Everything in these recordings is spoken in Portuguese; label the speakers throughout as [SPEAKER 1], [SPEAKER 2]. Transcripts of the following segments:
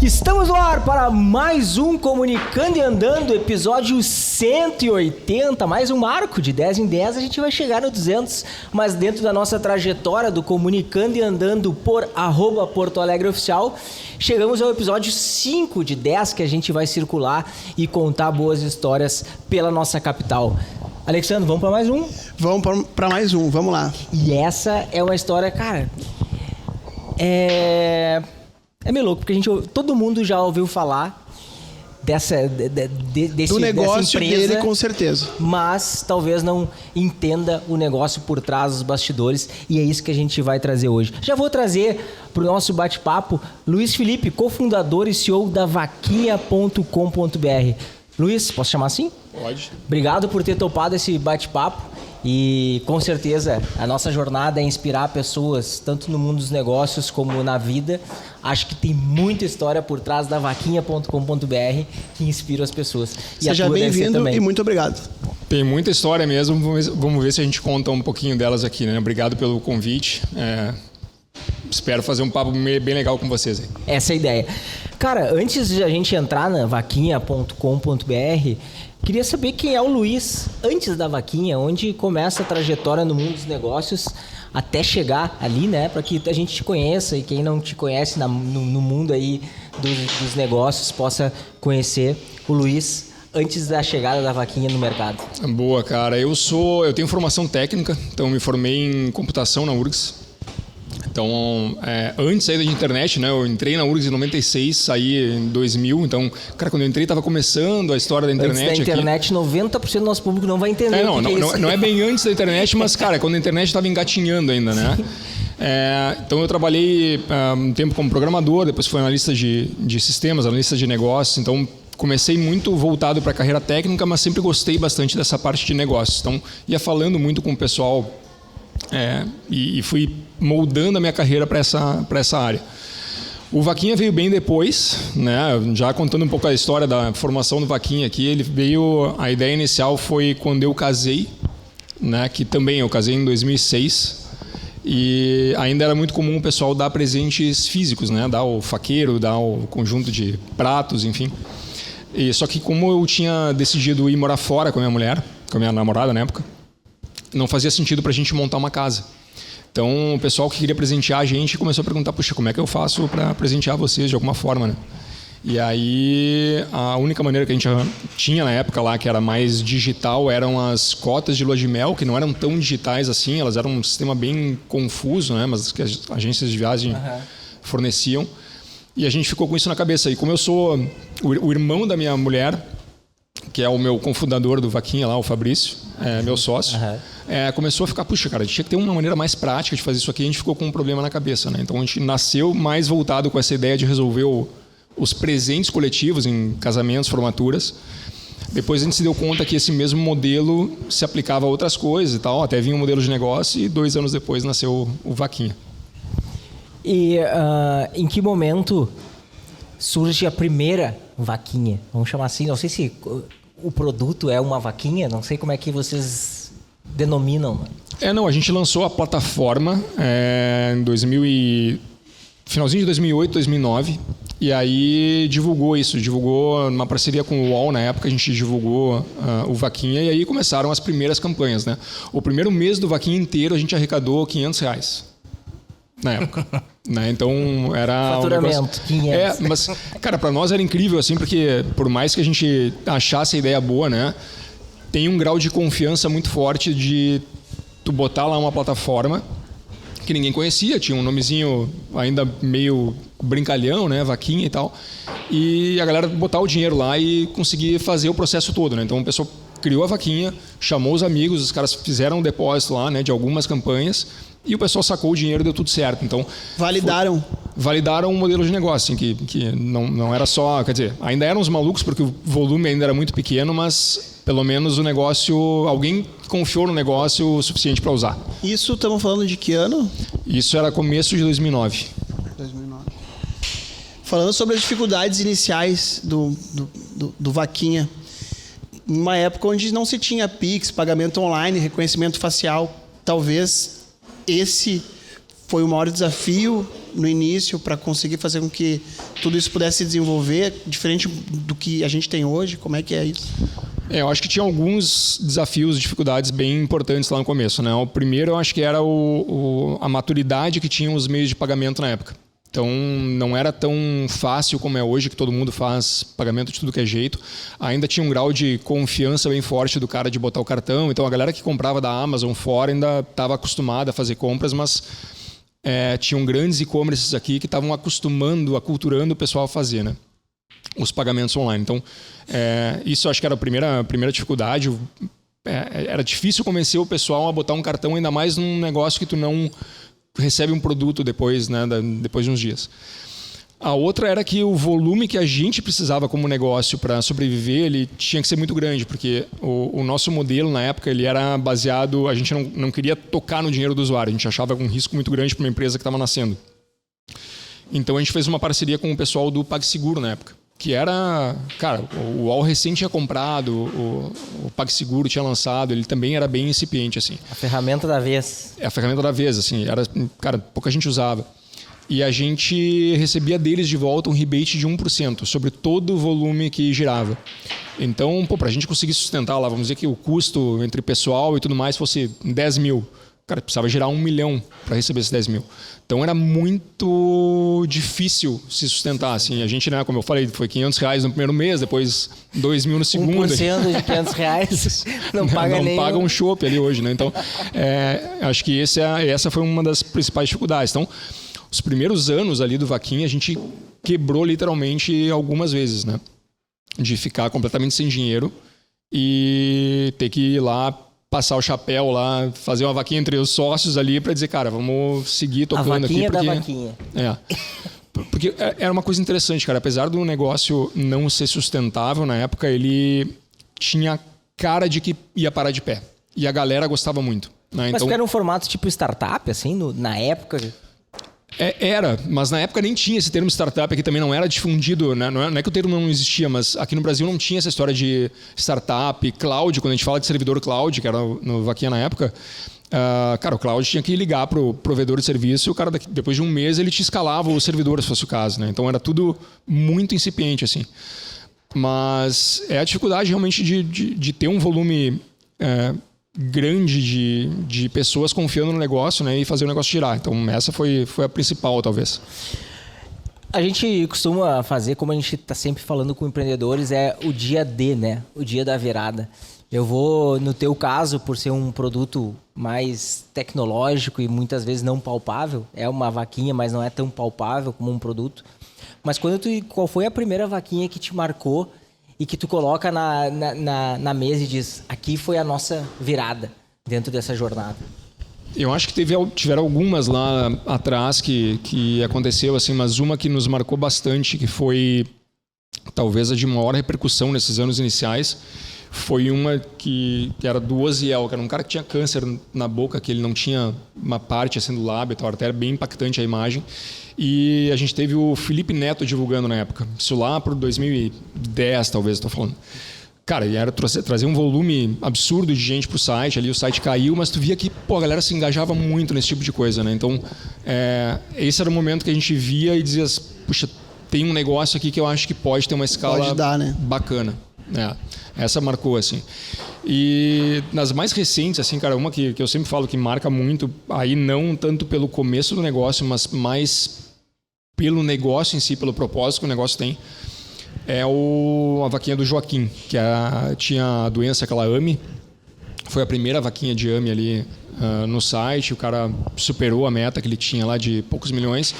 [SPEAKER 1] Estamos no ar para mais um Comunicando e Andando, episódio 180, mais um marco de 10 em 10, a gente vai chegar no 200, mas dentro da nossa trajetória do Comunicando e Andando por @Porto Alegre Oficial, chegamos ao episódio 5 de 10 que a gente vai circular e contar boas histórias pela nossa capital. Alexandre, vamos para mais um?
[SPEAKER 2] Vamos para mais um, vamos lá.
[SPEAKER 1] E essa é uma história, cara, é meio louco, porque todo mundo já ouviu falar desse
[SPEAKER 2] do negócio
[SPEAKER 1] dessa empresa,
[SPEAKER 2] dele, com certeza.
[SPEAKER 1] mas talvez não entenda o negócio por trás dos bastidores, e é isso que a gente vai trazer hoje. Já vou trazer para o nosso bate-papo Luiz Felipe, cofundador e CEO da Vaquinha.com.br. Luiz, posso chamar assim?
[SPEAKER 3] Pode.
[SPEAKER 1] Obrigado por ter topado esse bate-papo. E com certeza a nossa jornada é inspirar pessoas, tanto no mundo dos negócios como na vida. Acho que tem muita história por trás da Vaquinha.com.br que inspira as pessoas.
[SPEAKER 2] Seja bem-vindo e muito obrigado.
[SPEAKER 3] Tem muita história mesmo, vamos ver se a gente conta um pouquinho delas aqui, né? Obrigado pelo convite. Espero fazer um papo bem legal com vocês aí.
[SPEAKER 1] Essa é a ideia. Cara, antes de a gente entrar na Vaquinha.com.br, queria saber quem é o Luiz antes da Vaquinha, onde começa a trajetória no mundo dos negócios até chegar ali, né? Para que a gente te conheça e quem não te conhece no mundo aí dos negócios possa conhecer o Luiz antes da chegada da Vaquinha no mercado.
[SPEAKER 3] Boa, cara. Eu tenho formação técnica, então me formei em computação na URGS. Então, antes aí da internet, né? Eu entrei na URGS em 96, saí em 2000. Então, cara, quando eu entrei, estava começando a história da internet.
[SPEAKER 1] Antes da internet, aqui. 90% do nosso público não vai entender o que é isso.
[SPEAKER 3] Não é bem antes da internet, mas, cara, quando a internet estava engatinhando ainda, né? Então, eu trabalhei um tempo como programador, depois fui analista de sistemas, analista de negócios. Então, comecei muito voltado para a carreira técnica, mas sempre gostei bastante dessa parte de negócios. Então, ia falando muito com o pessoal e fui moldando a minha carreira para essa área. O Vaquinha veio bem depois, né? Já contando um pouco a história da formação do Vaquinha aqui, a ideia inicial foi quando eu casei, né? Que também eu casei em 2006 e ainda era muito comum o pessoal dar presentes físicos, né? Dar o faqueiro, dar o conjunto de pratos, enfim. Só que como eu tinha decidido ir morar fora com a minha mulher, com a minha namorada na época, não fazia sentido para a gente montar uma casa. Então, o pessoal que queria presentear a gente começou a perguntar, puxa, como é que eu faço para presentear vocês de alguma forma, né? E aí, a única maneira que a gente tinha na época lá, que era mais digital, eram as cotas de lua de mel, que não eram tão digitais assim, elas eram um sistema bem confuso, né? Mas que as agências de viagem forneciam. E a gente ficou com isso na cabeça. E como eu sou o irmão da minha mulher, que é o meu cofundador do Vaquinha lá, o Fabrício, meu sócio, começou a ficar, puxa, cara, a gente tinha que ter uma maneira mais prática de fazer isso aqui, a gente ficou com um problema na cabeça, né? Então a gente nasceu mais voltado com essa ideia de resolver os presentes coletivos em casamentos, formaturas. Depois a gente se deu conta que esse mesmo modelo se aplicava a outras coisas e tal, até vinha um modelo de negócio e 2 anos depois nasceu o Vaquinha.
[SPEAKER 1] E em que momento surge a primeira vaquinha? Vamos chamar assim, não sei se o produto é uma vaquinha, não sei como é que vocês denominam.
[SPEAKER 3] A gente lançou a plataforma em finalzinho de 2008, 2009, e aí divulgou numa parceria com o UOL na época, a gente divulgou o Vaquinha, e aí começaram as primeiras campanhas, né? O primeiro mês do Vaquinha inteiro a gente arrecadou R$500 na época. Né? Então era
[SPEAKER 1] faturamento,
[SPEAKER 3] um negócio...
[SPEAKER 1] 500.
[SPEAKER 3] Mas, cara, para nós era incrível, assim, porque por mais que a gente achasse a ideia boa, né? Tem um grau de confiança muito forte de tu botar lá uma plataforma que ninguém conhecia, tinha um nomezinho ainda meio brincalhão, né? Vaquinha e tal. E a galera botar o dinheiro lá e conseguir fazer o processo todo, né? Então o pessoal criou a Vaquinha, chamou os amigos, os caras fizeram um depósito lá, né? De algumas campanhas. E o pessoal sacou o dinheiro e deu tudo certo. Então, validaram um modelo de negócio, assim, que não era só... Quer dizer, ainda eram uns malucos porque o volume ainda era muito pequeno, mas pelo menos o negócio... Alguém confiou no negócio o suficiente para usar.
[SPEAKER 2] Isso estamos falando de que ano?
[SPEAKER 3] Isso era começo de 2009.
[SPEAKER 2] Falando sobre as dificuldades iniciais do Vaquinha, em uma época onde não se tinha Pix, pagamento online, reconhecimento facial, talvez esse foi o maior desafio no início para conseguir fazer com que tudo isso pudesse se desenvolver, diferente do que a gente tem hoje? Como é que é isso?
[SPEAKER 3] Eu acho que tinha alguns desafios, dificuldades bem importantes lá no começo, né? O primeiro, eu acho que era a maturidade que tinham os meios de pagamento na época. Então, não era tão fácil como é hoje, que todo mundo faz pagamento de tudo que é jeito. Ainda tinha um grau de confiança bem forte do cara de botar o cartão. Então, a galera que comprava da Amazon fora ainda estava acostumada a fazer compras, mas tinham grandes e-commerces aqui que estavam aculturando o pessoal a fazer, né? Os pagamentos online. Então, isso acho que era a primeira dificuldade. Era difícil convencer o pessoal a botar um cartão, ainda mais num negócio que tu não recebe um produto depois, né, depois de uns dias. A outra era que o volume que a gente precisava como negócio para sobreviver, ele tinha que ser muito grande, porque o nosso modelo na época ele era baseado, a gente não queria tocar no dinheiro do usuário, a gente achava um risco muito grande para uma empresa que estava nascendo. Então a gente fez uma parceria com o pessoal do PagSeguro na época, que era, cara, o UOL recém tinha comprado, o PagSeguro tinha lançado, ele também era bem incipiente, assim.
[SPEAKER 1] A ferramenta da vez.
[SPEAKER 3] É a ferramenta da vez, assim, cara, pouca gente usava. E a gente recebia deles de volta um rebate de 1% sobre todo o volume que girava. Então, pra gente conseguir sustentar lá, vamos dizer que o custo entre pessoal e tudo mais fosse 10 mil. Cara, precisava gerar 1 milhão para receber esses 10 mil. Então era muito difícil se sustentar. Assim, a gente, né, como eu falei, foi R$500 no primeiro mês, depois 2 mil no segundo.
[SPEAKER 1] 1% de R$500 não paga nem.
[SPEAKER 3] Não paga um chopp ali hoje, né? Então, acho que essa foi uma das principais dificuldades. Então, os primeiros anos ali do Vaquinha, a gente quebrou literalmente algumas vezes, né? De ficar completamente sem dinheiro e ter que ir lá passar o chapéu lá, fazer uma vaquinha entre os sócios ali para dizer, cara, vamos seguir tocando aqui.
[SPEAKER 1] A vaquinha da vaquinha.
[SPEAKER 3] Porque era uma coisa interessante, cara. Apesar do negócio não ser sustentável na época, ele tinha cara de que ia parar de pé. E a galera gostava muito. Né?
[SPEAKER 1] Mas era um formato tipo startup, assim, na época?
[SPEAKER 3] Era, mas na época nem tinha esse termo startup, aqui também não era difundido, né? Não é que o termo não existia, mas aqui no Brasil não tinha essa história de startup, cloud, quando a gente fala de servidor cloud, que era no Vaquinha na época, cara, o cloud tinha que ligar para o provedor de serviço e o cara, depois de um mês, ele te escalava o servidor, se fosse o caso, né? Então era tudo muito incipiente, assim. Mas é a dificuldade realmente de ter um volume grande de pessoas confiando no negócio, né, e fazer o negócio girar. Então essa foi a principal, talvez.
[SPEAKER 1] A gente costuma fazer, como a gente está sempre falando com empreendedores, o dia D, né? O dia da virada. Eu vou, no teu caso, por ser um produto mais tecnológico e muitas vezes não palpável, é uma vaquinha, mas não é tão palpável como um produto. Mas qual foi a primeira vaquinha que te marcou e que tu coloca na mesa e diz, aqui foi a nossa virada dentro dessa jornada?
[SPEAKER 3] Eu acho que tiveram algumas lá atrás que aconteceu, assim, mas uma que nos marcou bastante, que foi talvez a de maior repercussão nesses anos iniciais, foi uma que era do Oziel, que era um cara que tinha câncer na boca, que ele não tinha uma parte assim do lábio, então era bem impactante a imagem. E a gente teve o Felipe Neto divulgando na época. Isso lá para 2010, talvez, estou falando. Cara, era trazer um volume absurdo de gente pro site, ali o site caiu, mas tu via que a galera se engajava muito nesse tipo de coisa, né? Então, esse era o momento que a gente via e dizia, puxa, tem um negócio aqui que eu acho que pode ter uma escala bacana. Essa marcou, assim. E nas mais recentes, assim, cara, uma que eu sempre falo que marca muito, aí não tanto pelo começo do negócio, mas mais pelo negócio em si, pelo propósito que o negócio tem, é a vaquinha do Joaquim, que tinha a doença, aquela AMI. Foi a primeira vaquinha de AMI ali no site, o cara superou a meta que ele tinha lá de poucos milhões.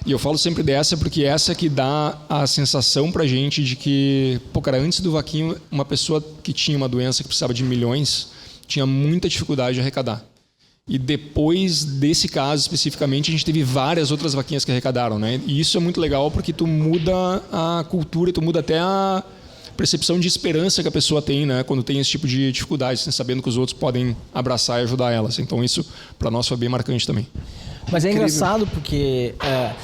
[SPEAKER 3] E eu falo sempre dessa porque essa que dá a sensação pra gente de que, cara, antes do Vaquinho, uma pessoa que tinha uma doença que precisava de milhões tinha muita dificuldade de arrecadar. E depois desse caso especificamente, a gente teve várias outras vaquinhas que arrecadaram, né? E isso é muito legal porque tu muda a cultura, tu muda até a percepção de esperança que a pessoa tem, né? Quando tem esse tipo de dificuldade, sabendo que os outros podem abraçar e ajudar elas. Então isso, para nós, foi bem marcante também.
[SPEAKER 1] Mas é engraçado porque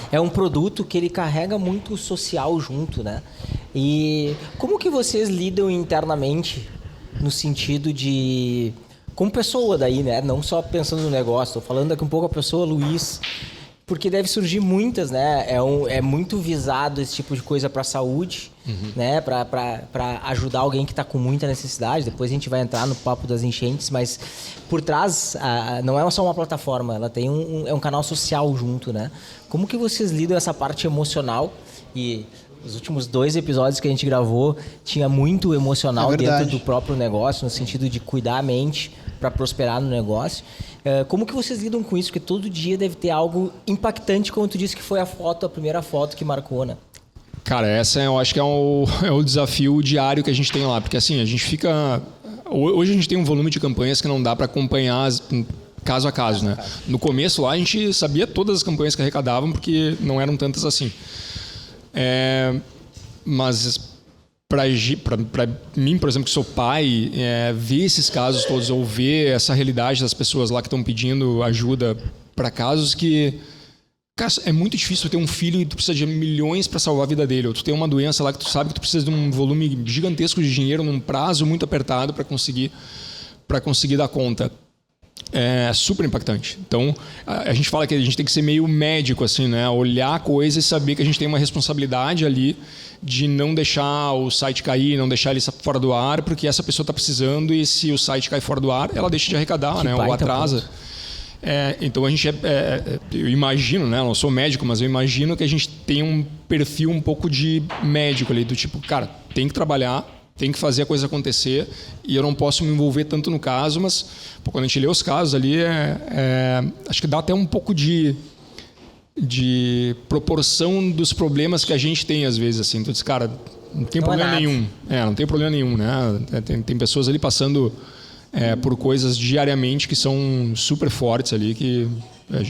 [SPEAKER 1] é um produto que ele carrega muito o social junto, né? E como que vocês lidam internamente no sentido de... Como pessoa daí, né? Não só pensando no negócio. Estou falando aqui um pouco a pessoa Luiz. Porque deve surgir muitas, né? É muito visado esse tipo de coisa para a saúde, né? Para ajudar alguém que está com muita necessidade. Depois a gente vai entrar no papo das enchentes, mas por trás não é só uma plataforma, ela tem um canal social junto, né? Como que vocês lidam essa parte emocional? E os últimos 2 episódios que a gente gravou tinha muito emocional dentro do próprio negócio, no sentido de cuidar a mente para prosperar no negócio. Como que vocês lidam com isso? Porque todo dia deve ter algo impactante, como tu disse que foi a primeira foto que marcou, né?
[SPEAKER 3] Cara, eu acho que é o desafio diário que a gente tem lá. Porque assim, a gente fica... Hoje a gente tem um volume de campanhas que não dá para acompanhar caso a caso, né? No começo lá a gente sabia todas as campanhas que arrecadavam, porque não eram tantas assim. Mas para mim, por exemplo, que sou pai, ver esses casos todos, ou ver essa realidade das pessoas lá que estão pedindo ajuda para casos que... Cara, é muito difícil ter um filho e tu precisa de milhões para salvar a vida dele. Ou tu tem uma doença lá que tu sabe que tu precisa de um volume gigantesco de dinheiro num prazo muito apertado para conseguir dar conta. É super impactante. Então, a gente fala que a gente tem que ser meio médico, assim, né? Olhar a coisa e saber que a gente tem uma responsabilidade ali de não deixar o site cair, não deixar ele fora do ar, porque essa pessoa está precisando e se o site cai fora do ar, ela deixa de arrecadar, né? Ou atrasa. Então a gente eu imagino, né? Eu não sou médico, mas eu imagino que a gente tem um perfil um pouco de médico ali, do tipo, cara, tem que trabalhar, tem que fazer a coisa acontecer e eu não posso me envolver tanto no caso, mas quando a gente lê os casos ali, acho que dá até um pouco de proporção dos problemas que a gente tem às vezes, assim. Tu diz, cara, não tem problema nenhum. Não tem problema nenhum, né? Tem pessoas ali passando por coisas diariamente que são super fortes ali, que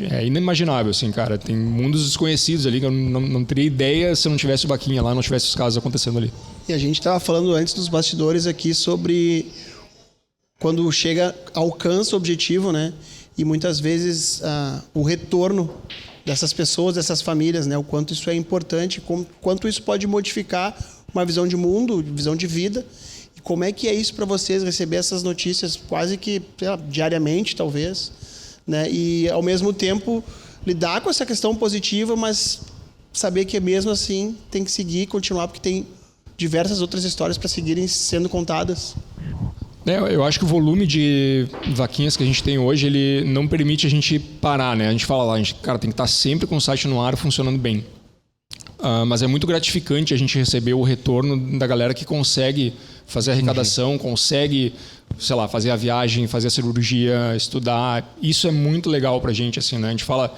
[SPEAKER 3] é inimaginável, assim, cara. Tem mundos desconhecidos ali que eu não teria ideia se eu não tivesse o Vaquinha lá, não tivesse os casos acontecendo ali.
[SPEAKER 2] E a gente estava falando antes dos bastidores aqui sobre quando alcança o objetivo, né? E muitas vezes o retorno dessas pessoas, dessas famílias, né? O quanto isso é importante, quanto isso pode modificar uma visão de mundo, visão de vida. E como é que é isso para vocês, receber essas notícias quase que diariamente, talvez, né? E, ao mesmo tempo, lidar com essa questão positiva, mas saber que mesmo assim tem que seguir, continuar, porque tem diversas outras histórias para seguirem sendo contadas.
[SPEAKER 3] Eu acho que o volume de vaquinhas que a gente tem hoje, ele não permite a gente parar, né? A gente fala lá, cara, tem que estar sempre com o site no ar funcionando bem. Mas é muito gratificante a gente receber o retorno da galera que consegue fazer a arrecadação, consegue, sei lá, fazer a viagem, fazer a cirurgia, estudar. Isso é muito legal pra gente, assim, né? A gente fala,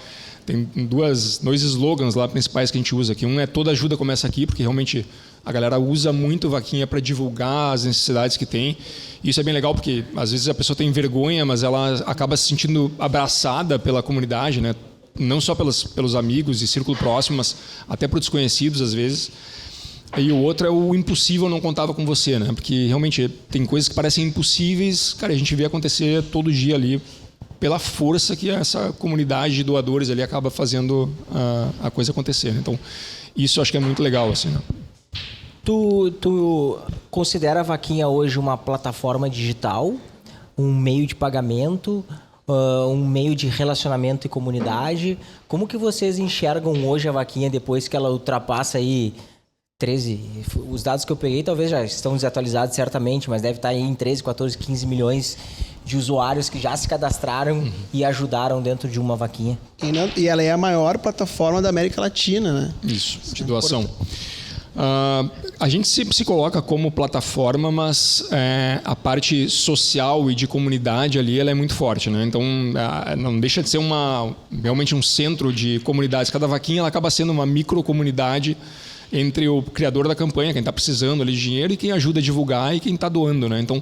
[SPEAKER 3] tem dois slogans lá principais que a gente usa aqui. Um é toda ajuda começa aqui, porque realmente a galera usa muito vaquinha para divulgar as necessidades que tem. E isso é bem legal porque às vezes a pessoa tem vergonha, mas ela acaba se sentindo abraçada pela comunidade, né? Não só pelos amigos e círculo próximo, mas até por desconhecidos às vezes. E o outro é o impossível não contava com você, né? Porque realmente tem coisas que parecem impossíveis, cara, a gente vê acontecer todo dia ali pela força que essa comunidade de doadores ali acaba fazendo a coisa acontecer, né? Então, isso eu acho que é muito legal, assim, né?
[SPEAKER 1] Tu considera a Vaquinha hoje uma plataforma digital, um meio de pagamento, um meio de relacionamento e comunidade? Como que vocês enxergam hoje a Vaquinha depois que ela ultrapassa aí 13... Os dados que eu peguei talvez já estão desatualizados certamente, mas deve estar aí em 13, 14, 15 milhões de usuários que já se cadastraram e ajudaram dentro de uma Vaquinha.
[SPEAKER 2] E ela é a maior plataforma da América Latina, né?
[SPEAKER 3] Isso, de doação. A gente se coloca como plataforma, mas a parte social e de comunidade ali ela é muito forte, né? Então não deixa de ser realmente um centro de comunidades. Cada vaquinha ela acaba sendo uma microcomunidade entre o criador da campanha, quem está precisando ali de dinheiro, e quem ajuda a divulgar e quem está doando, né? Então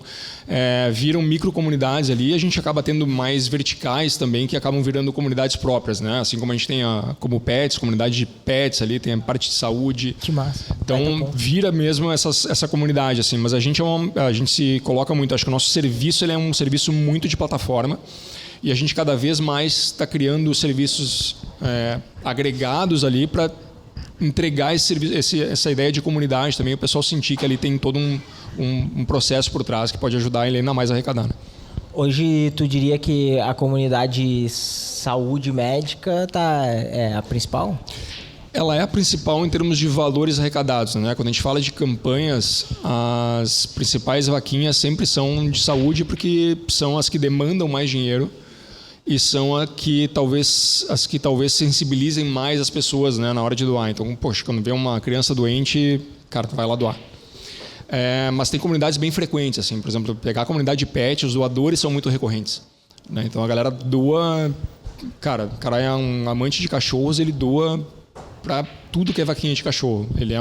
[SPEAKER 3] viram microcomunidades ali, e a gente acaba tendo mais verticais também que acabam virando comunidades próprias, né? Assim como a gente tem como pets, comunidade de pets ali, tem a parte de saúde.
[SPEAKER 1] Que massa.
[SPEAKER 3] Então vira mesmo essa comunidade, assim. Mas a gente se coloca muito, acho que o nosso serviço ele é um serviço muito de plataforma. E a gente cada vez mais está criando serviços agregados ali para entregar essa ideia de comunidade também, o pessoal sentir que ali tem todo um processo por trás que pode ajudar ele ainda mais a arrecadar, né?
[SPEAKER 1] Hoje, tu diria que a comunidade saúde médica é a principal?
[SPEAKER 3] Ela é a principal em termos de valores arrecadados, né? Quando a gente fala de campanhas, as principais vaquinhas sempre são de saúde, porque são as que demandam mais dinheiro e são as que talvez sensibilizem mais as pessoas, né, na hora de doar. Então, poxa, quando vê uma criança doente, cara, tu vai lá doar. Mas tem comunidades bem frequentes, assim, por exemplo, pegar a comunidade de pet, os doadores são muito recorrentes, né? Então a galera doa, cara, o cara é um amante de cachorros, ele doa para tudo que é vaquinha de cachorro. Ele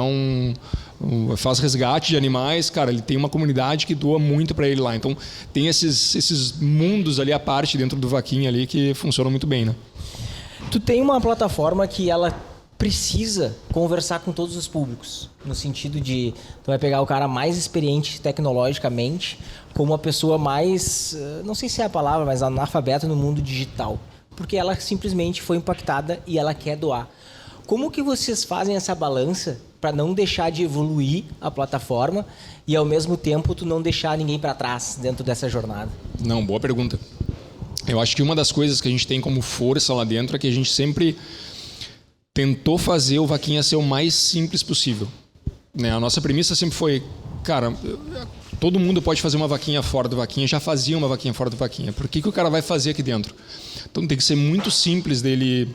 [SPEAKER 3] faz resgate de animais, cara, ele tem uma comunidade que doa muito para ele lá. Então tem esses mundos ali à parte dentro do vaquinha ali que funcionam muito bem, né?
[SPEAKER 1] Tu tem uma plataforma que ela precisa conversar com todos os públicos, no sentido de tu vai pegar o cara mais experiente tecnologicamente como uma pessoa mais, não sei se é a palavra, mas analfabeta no mundo digital, porque ela simplesmente foi impactada e ela quer doar. Como que vocês fazem essa balança para não deixar de evoluir a plataforma e ao mesmo tempo tu não deixar ninguém para trás dentro dessa jornada?
[SPEAKER 3] Não, boa pergunta. Eu acho que uma das coisas que a gente tem como força lá dentro é que a gente sempre tentou fazer o vaquinha ser o mais simples possível, né? A nossa premissa sempre foi, cara, todo mundo pode fazer uma vaquinha fora do vaquinha, já fazia uma vaquinha fora do vaquinha. Por que o cara vai fazer aqui dentro? Então tem que ser muito simples dele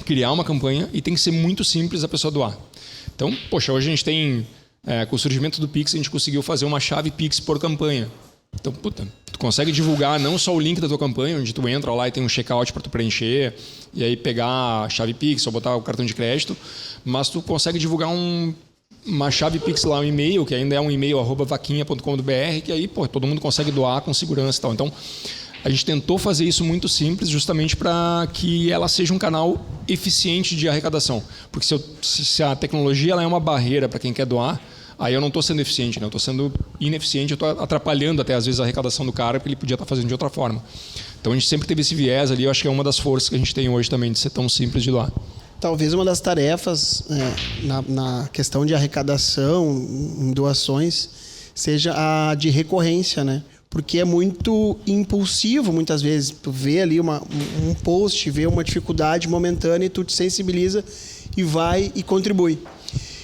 [SPEAKER 3] criar uma campanha e tem que ser muito simples a pessoa doar. Então, poxa, hoje a gente tem, com o surgimento do Pix, a gente conseguiu fazer uma chave Pix por campanha. Então, puta, tu consegue divulgar não só o link da tua campanha, onde tu entra lá e tem um checkout para tu preencher, e aí pegar a chave Pix ou botar o cartão de crédito, mas tu consegue divulgar uma chave Pix lá, um e-mail, que ainda é um e-mail @vaquinha.com.br, que aí, pô, todo mundo consegue doar com segurança e tal. Então, a gente tentou fazer isso muito simples, justamente para que ela seja um canal eficiente de arrecadação. Porque se a tecnologia ela é uma barreira para quem quer doar, aí eu não estou sendo eficiente, né? Eu estou sendo ineficiente, eu estou atrapalhando até às vezes a arrecadação do cara, porque ele podia estar fazendo de outra forma. Então a gente sempre teve esse viés ali, eu acho que é uma das forças que a gente tem hoje também, de ser tão simples de doar.
[SPEAKER 2] Talvez uma das tarefas na questão de arrecadação, em doações, seja a de recorrência, né? Porque é muito impulsivo, muitas vezes. Tu vê ali um post, vê uma dificuldade momentânea e tu te sensibiliza e vai e contribui.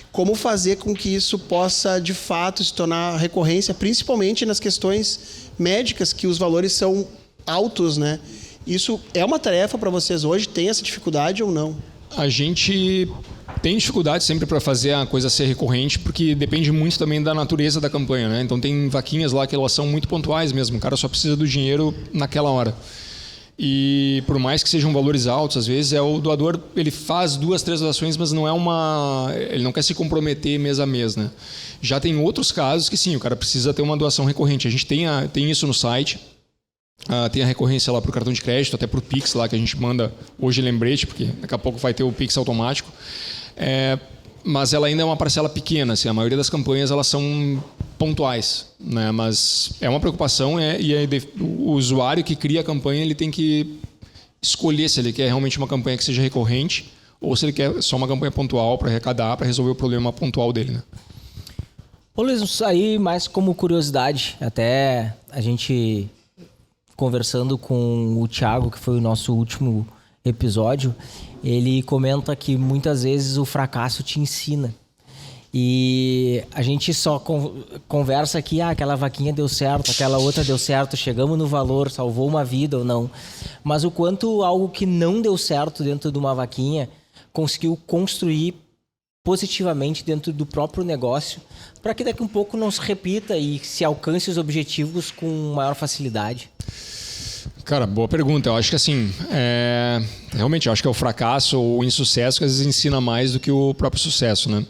[SPEAKER 2] Como fazer com que isso possa, de fato, se tornar recorrência, principalmente nas questões médicas, que os valores são altos, né? Isso é uma tarefa para vocês hoje? Tem essa dificuldade ou não?
[SPEAKER 3] A gente tem dificuldade sempre para fazer a coisa ser recorrente, porque depende muito também da natureza da campanha, né? Então tem vaquinhas lá que elas são muito pontuais mesmo, o cara só precisa do dinheiro naquela hora. E por mais que sejam valores altos, às vezes o doador ele faz 2, 3 doações, mas não ele não quer se comprometer mês a mês, né? Já tem outros casos que sim, o cara precisa ter uma doação recorrente. A gente tem isso no site. Tem a recorrência lá para o cartão de crédito, até para o Pix lá que a gente manda hoje lembrete, porque daqui a pouco vai ter o Pix automático. Mas ela ainda é uma parcela pequena, assim, a maioria das campanhas elas são pontuais, né? Mas é uma preocupação o usuário que cria a campanha ele tem que escolher se ele quer realmente uma campanha que seja recorrente ou se ele quer só uma campanha pontual para arrecadar, para resolver o problema pontual dele, né?
[SPEAKER 1] Ô Luiz, isso aí mais como curiosidade, até a gente conversando com o Thiago, que foi o nosso último episódio, ele comenta que muitas vezes o fracasso te ensina. E a gente só conversa aqui, aquela vaquinha deu certo, aquela outra deu certo, chegamos no valor, salvou uma vida ou não. Mas o quanto algo que não deu certo dentro de uma vaquinha conseguiu construir positivamente dentro do próprio negócio, para que daqui a um pouco não se repita e se alcance os objetivos com maior facilidade.
[SPEAKER 3] Cara, boa pergunta. Eu acho que assim, realmente eu acho que é o fracasso ou o insucesso que às vezes ensina mais do que o próprio sucesso, né?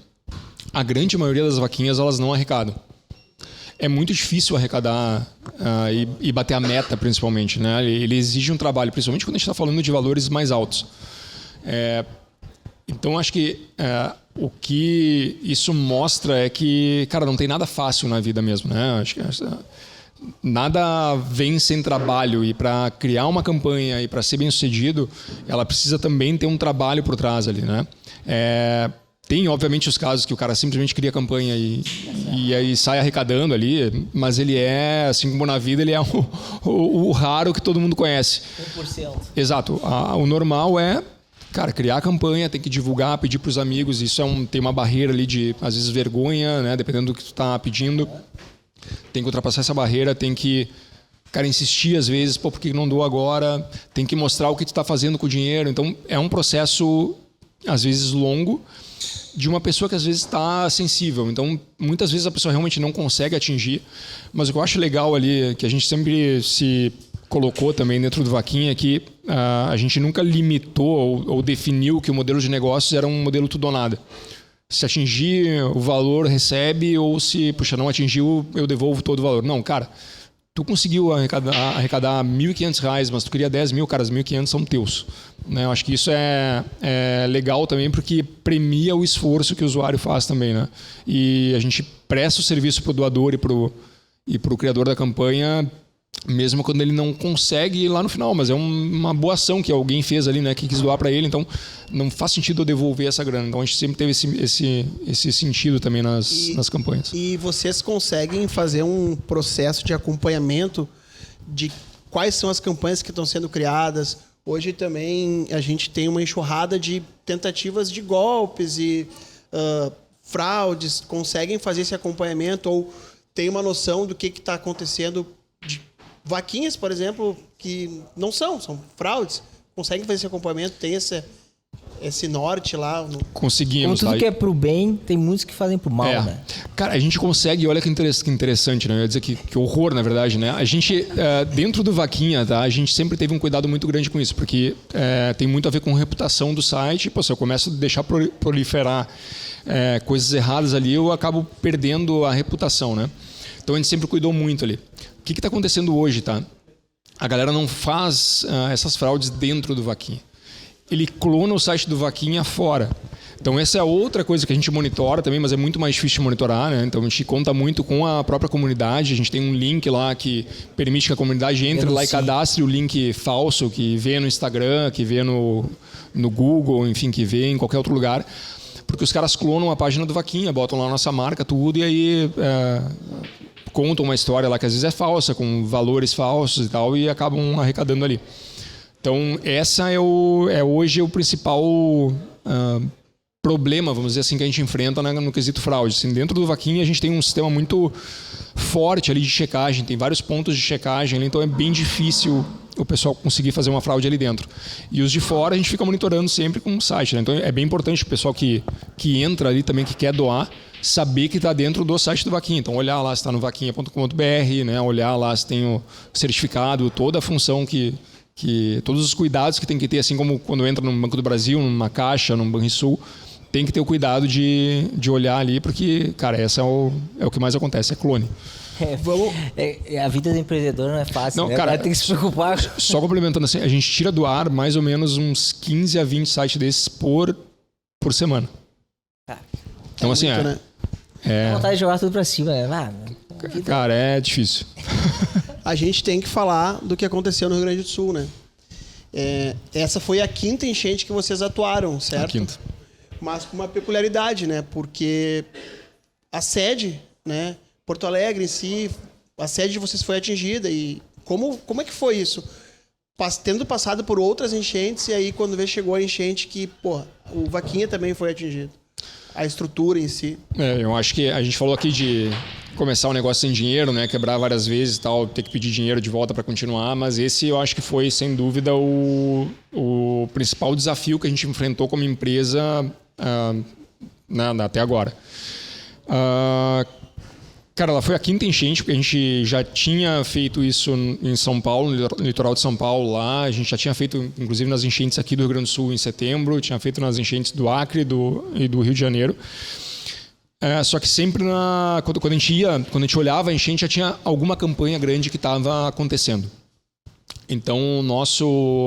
[SPEAKER 3] A grande maioria das vaquinhas, elas não arrecadam. É muito difícil arrecadar e bater a meta, principalmente, né? Ele exige um trabalho, principalmente quando a gente está falando de valores mais altos. Então, acho que o que isso mostra é que, cara, não tem nada fácil na vida mesmo, né? Acho que nada vem sem trabalho, e para criar uma campanha e para ser bem sucedido, ela precisa também ter um trabalho por trás ali, né? Tem, obviamente, os casos que o cara simplesmente cria campanha e aí sai arrecadando ali, mas ele é, assim como na vida, ele é o raro que todo mundo conhece.
[SPEAKER 1] 1%.
[SPEAKER 3] Exato. O normal é, cara, criar a campanha, tem que divulgar, pedir para os amigos. Isso tem uma barreira ali de, às vezes, vergonha, né? Dependendo do que tu tá pedindo. Tem que ultrapassar essa barreira, tem que, cara, insistir às vezes, pô, por que não dou agora? Tem que mostrar o que tu tá fazendo com o dinheiro. Então, é um processo, às vezes, longo, de uma pessoa que às vezes está sensível. Então, muitas vezes a pessoa realmente não consegue atingir. Mas o que eu acho legal ali, que a gente sempre se colocou também dentro do Vaquinha, é que a gente nunca limitou ou definiu que o modelo de negócios era um modelo tudo ou nada. Se atingir o valor, recebe, ou se, puxa, não atingiu, eu devolvo todo o valor. Não, cara, tu conseguiu arrecadar R$1.500, mas tu queria 10 mil, cara, os 1.500 são teus. Né? Eu acho que isso é legal também, porque premia o esforço que o usuário faz também. Né? E a gente presta o serviço para o doador e para o criador da campanha, mesmo quando ele não consegue ir lá no final, mas é uma boa ação que alguém fez ali, né, que quis doar para ele, então não faz sentido eu devolver essa grana. Então a gente sempre teve esse sentido também nas campanhas.
[SPEAKER 2] E vocês conseguem fazer um processo de acompanhamento de quais são as campanhas que estão sendo criadas? Hoje também a gente tem uma enxurrada de tentativas de golpes e fraudes. Conseguem fazer esse acompanhamento ou tem uma noção do que está acontecendo de vaquinhas, por exemplo, que não são fraudes? Conseguem fazer esse acompanhamento? Tem esse norte lá?
[SPEAKER 3] Conseguimos.
[SPEAKER 1] Como tudo que é pro bem, tem muitos que fazem pro mal, né?
[SPEAKER 3] Cara, a gente consegue, olha que interessante, né? Eu ia dizer que horror, na verdade, né? A gente, dentro do Vaquinha, tá? A gente sempre teve um cuidado muito grande com isso, porque tem muito a ver com a reputação do site. Pô, se eu começo a deixar proliferar coisas erradas ali, eu acabo perdendo a reputação, né? Então a gente sempre cuidou muito ali. O que está acontecendo hoje, tá? A galera não faz essas fraudes dentro do Vaquinha. Ele clona o site do Vaquinha fora. Então essa é outra coisa que a gente monitora também, mas é muito mais difícil de monitorar, né? Então a gente conta muito com a própria comunidade. A gente tem um link lá que permite que a comunidade entre lá e cadastre o link falso que vê no Instagram, que vê no Google, enfim, que vê em qualquer outro lugar. Porque os caras clonam a página do Vaquinha, botam lá a nossa marca, tudo, e aí contam uma história lá que às vezes é falsa, com valores falsos e tal, e acabam arrecadando ali. Então, essa é hoje o principal problema, vamos dizer assim, que a gente enfrenta no quesito fraude. Assim, dentro do Vaquinha, a gente tem um sistema muito forte ali de checagem, tem vários pontos de checagem, então é bem difícil o pessoal conseguir fazer uma fraude ali dentro. E os de fora a gente fica monitorando sempre com o site, né? Então é bem importante o pessoal que entra ali também, que quer doar, saber que está dentro do site do Vaquinha. Então olhar lá se está no vaquinha.com.br, né? Olhar lá se tem o certificado, toda a função todos os cuidados que tem que ter, assim como quando entra no Banco do Brasil, numa Caixa, num Banrisul, tem que ter o cuidado de olhar ali, porque, cara, essa é o que mais acontece, é clone.
[SPEAKER 1] A vida do empreendedor não é fácil,
[SPEAKER 3] não,
[SPEAKER 1] né?
[SPEAKER 3] Cara,
[SPEAKER 1] tem que se preocupar.
[SPEAKER 3] Só complementando assim, a gente tira do ar mais ou menos uns 15 a 20 sites desses por semana. Então, assim,
[SPEAKER 2] muito, né?
[SPEAKER 1] Dá vontade de jogar tudo pra cima, né?
[SPEAKER 3] Cara, é difícil.
[SPEAKER 2] A gente tem que falar do que aconteceu no Rio Grande do Sul, né? Essa foi a 5ª enchente que vocês atuaram, certo?
[SPEAKER 3] A 5ª.
[SPEAKER 2] Mas com uma peculiaridade, né? Porque a sede, né? Porto Alegre em si, a sede de vocês foi atingida. E como é que foi isso? Tendo passado por outras enchentes, e aí quando chegou a enchente que, o Vaquinha também foi atingido. A estrutura em si.
[SPEAKER 3] Eu acho que a gente falou aqui de começar um negócio sem dinheiro, né? Quebrar várias vezes e tal, ter que pedir dinheiro de volta para continuar, mas esse eu acho que foi, sem dúvida, o principal desafio que a gente enfrentou como empresa até agora. Cara, ela foi a 5ª enchente, porque a gente já tinha feito isso em São Paulo, no litoral de São Paulo lá. A gente já tinha feito, inclusive, nas enchentes aqui do Rio Grande do Sul em setembro. Tinha feito nas enchentes do Acre e do Rio de Janeiro. Só que sempre, quando a gente olhava a enchente, já tinha alguma campanha grande que estava acontecendo. Então,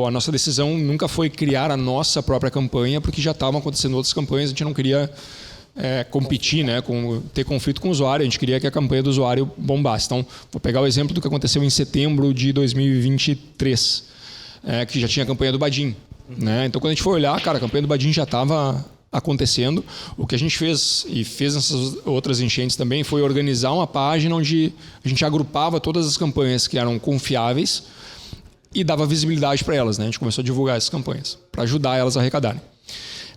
[SPEAKER 3] a nossa decisão nunca foi criar a nossa própria campanha, porque já estavam acontecendo outras campanhas, a gente não queria competir, né, ter conflito com o usuário, a gente queria que a campanha do usuário bombasse. Então, vou pegar o exemplo do que aconteceu em setembro de 2023, que já tinha a campanha do Badin. Né? Então, quando a gente foi olhar, cara, a campanha do Badin já estava acontecendo. O que a gente fez, e fez nessas outras enchentes também, foi organizar uma página onde a gente agrupava todas as campanhas que eram confiáveis e dava visibilidade para elas, né? A gente começou a divulgar essas campanhas, para ajudar elas a arrecadarem.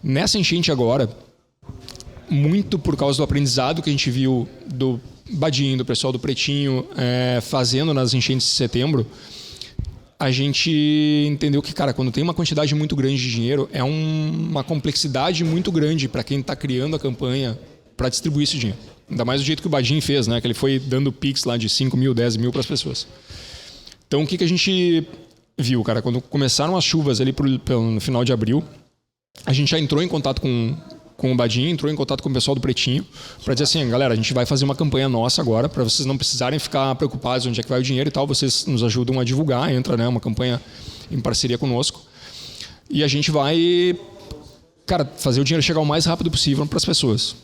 [SPEAKER 3] Nessa enchente agora, muito por causa do aprendizado que a gente viu do Badinho, do pessoal do Pretinho, fazendo nas enchentes de setembro, a gente entendeu que, cara, quando tem uma quantidade muito grande de dinheiro, é uma complexidade muito grande para quem está criando a campanha para distribuir esse dinheiro. Ainda mais do jeito que o Badinho fez, né? Que ele foi dando pix lá de 5 mil, 10 mil para as pessoas. Então, o que a gente viu, cara? Quando começaram as chuvas ali no final de abril, a gente já entrou em contato com o Badinho, entrou em contato com o pessoal do Pretinho para dizer assim, galera, a gente vai fazer uma campanha nossa agora para vocês não precisarem ficar preocupados onde é que vai o dinheiro e tal, vocês nos ajudam a divulgar, entra, né, uma campanha em parceria conosco e a gente vai, cara, fazer o dinheiro chegar o mais rápido possível para as pessoas.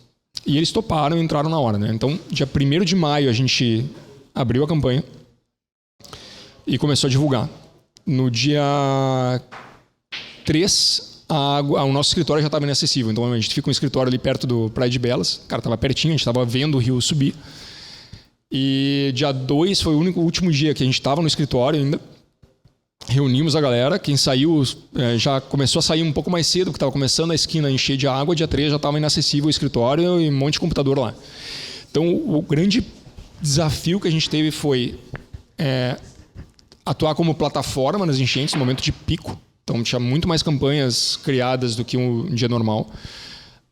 [SPEAKER 3] E eles toparam e entraram na hora, né? Então, dia 1º de maio a gente abriu a campanha e começou a divulgar. No dia 3, o nosso escritório já estava inacessível. Então, a gente fica um escritório ali perto do Praia de Belas. Cara, estava pertinho, a gente estava vendo o rio subir. E dia 2 foi o último dia que a gente estava no escritório ainda. Reunimos a galera. Quem saiu já começou a sair um pouco mais cedo, porque estava começando a esquina a encher de água. Dia 3 já estava inacessível o escritório e um monte de computador lá. Então, o grande desafio que a gente teve foi atuar como plataforma nas enchentes, no momento de pico. Então, tinha muito mais campanhas criadas do que um dia normal.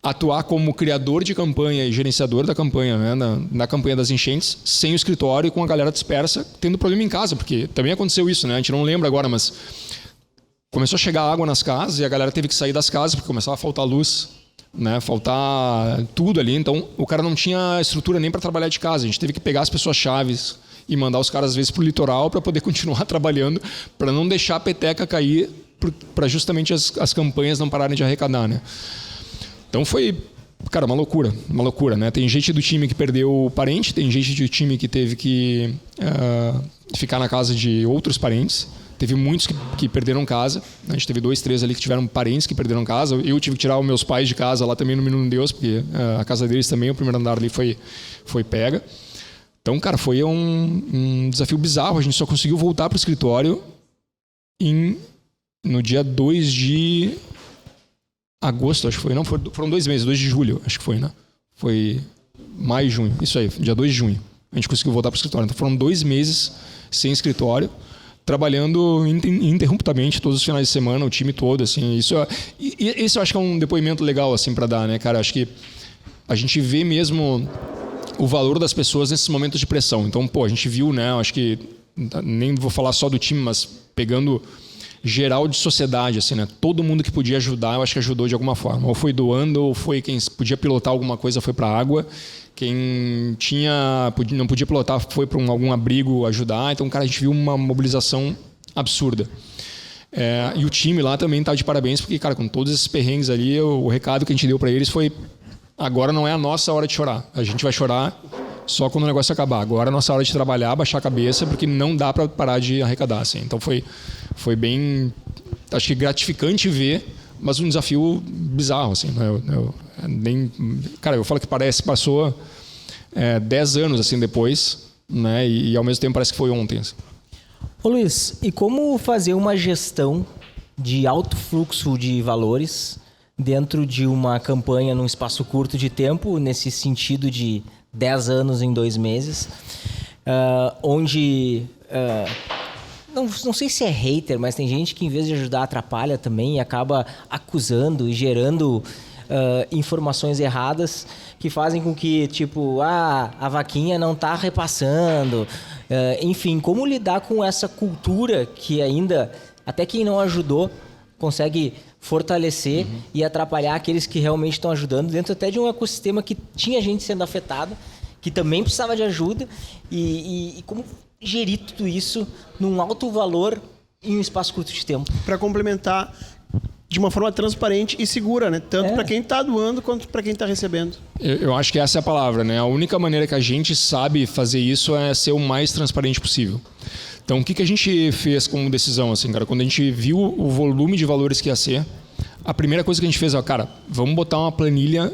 [SPEAKER 3] Atuar como criador de campanha e gerenciador da campanha, né? Na campanha das enchentes, sem o escritório e com a galera dispersa, tendo problema em casa, porque também aconteceu isso, né? A gente não lembra agora, mas começou a chegar água nas casas e a galera teve que sair das casas porque começava a faltar luz, né? Faltar tudo ali. Então, o cara não tinha estrutura nem para trabalhar de casa. A gente teve que pegar as pessoas chaves e mandar os caras, às vezes, para o litoral para poder continuar trabalhando, para não deixar a peteca cair, para justamente as campanhas não pararem de arrecadar, né? Então foi, cara, uma loucura, né? Tem gente do time que perdeu o parente, tem gente do time que teve que ficar na casa de outros parentes, teve muitos que perderam casa, né? A gente teve 2, 3 ali que tiveram parentes que perderam casa, eu tive que tirar os meus pais de casa lá também no Menino Deus, porque a casa deles também, o primeiro andar ali foi pega. Então, cara, foi um desafio bizarro, a gente só conseguiu voltar para o escritório no dia 2 de agosto, acho que foi. Não, foram 2 meses, 2 de julho, acho que foi, né? Foi maio e junho. Isso aí, dia 2 de junho. A gente conseguiu voltar para o escritório. Então foram 2 meses sem escritório, trabalhando ininterruptamente todos os finais de semana, o time todo, assim. Isso eu acho que é um depoimento legal, assim, para dar, né, cara? Acho que a gente vê mesmo o valor das pessoas nesses momentos de pressão. Então, a gente viu, né? Acho que nem vou falar só do time, mas pegando geral de sociedade, assim, né? Todo mundo que podia ajudar, eu acho que ajudou de alguma forma. Ou foi doando, ou foi quem podia pilotar alguma coisa, foi para a água. Quem não podia pilotar, foi para algum abrigo ajudar. Então, cara, a gente viu uma mobilização absurda. E o time lá também tá de parabéns, porque, cara, com todos esses perrengues ali, o recado que a gente deu para eles foi: agora não é a nossa hora de chorar. A gente vai chorar só quando o negócio acabar. Agora é a nossa hora de trabalhar, baixar a cabeça, porque não dá para parar de arrecadar, assim. Então foi bem, acho que gratificante ver, mas um desafio bizarro, assim. Cara, eu falo que passou 10 anos assim depois, né? E ao mesmo tempo parece que foi ontem. Assim.
[SPEAKER 1] Ô Luiz, e como fazer uma gestão de alto fluxo de valores dentro de uma campanha num espaço curto de tempo, nesse sentido de 10 anos em 2 meses, onde... Não sei se é hater, mas tem gente que em vez de ajudar atrapalha também e acaba acusando e gerando informações erradas que fazem com que, tipo, a vaquinha não está repassando. Enfim, como lidar com essa cultura que ainda, até quem não ajudou, consegue fortalecer e atrapalhar aqueles que realmente estão ajudando dentro até de um ecossistema que tinha gente sendo afetada, que também precisava de ajuda e como gerir tudo isso num alto valor em um espaço curto de tempo.
[SPEAKER 2] Para complementar de uma forma transparente e segura, né? Tanto para quem está doando quanto para quem está recebendo.
[SPEAKER 3] Eu acho que essa é a palavra, né? A única maneira que a gente sabe fazer isso é ser o mais transparente possível. Então, o que a gente fez como decisão, assim, cara? Quando a gente viu o volume de valores que ia ser, a primeira coisa que a gente fez é, cara, vamos botar uma planilha